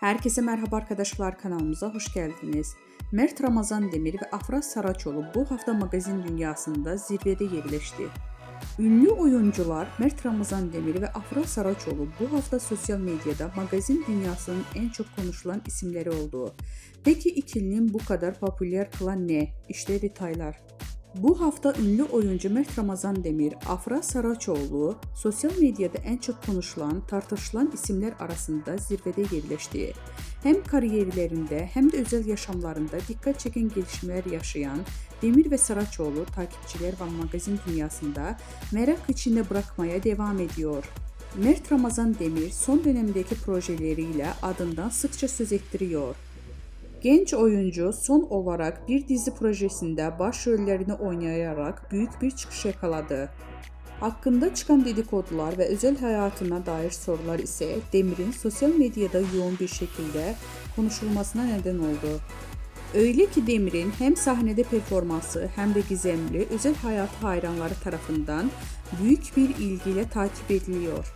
Herkese merhaba arkadaşlar, kanalımıza hoş geldiniz. Mert Ramazan Demir ve Afra Saraçoğlu bu hafta magazin dünyasında zirvede yerleşti. Ünlü oyuncular Mert Ramazan Demir ve Afra Saraçoğlu bu hafta sosyal medyada magazin dünyasının en çok konuşulan isimleri oldu. Peki ikilinin bu kadar popüler kılan ne? İşte detaylar. Bu hafta ünlü oyuncu Mert Ramazan Demir, Afra Saraçoğlu sosyal medyada en çok konuşulan, tartışılan isimler arasında zirvede yerleşti. Hem kariyerlerinde hem de özel yaşamlarında dikkat çeken gelişmeler yaşayan Demir ve Saraçoğlu takipçiler ve magazin dünyasında merak içinde bırakmaya devam ediyor. Mert Ramazan Demir son dönemdeki projeleriyle adından sıkça söz ettiriyor. Genç oyuncu son olarak bir dizi projesinde başrollerini oynayarak büyük bir çıkış yakaladı. Hakkında çıkan dedikodular ve özel hayatına dair sorular ise Demir'in sosyal medyada yoğun bir şekilde konuşulmasına neden oldu. Öyle ki Demir'in hem sahnede performansı hem de gizemli özel hayatı hayranları tarafından büyük bir ilgiyle takip ediliyor.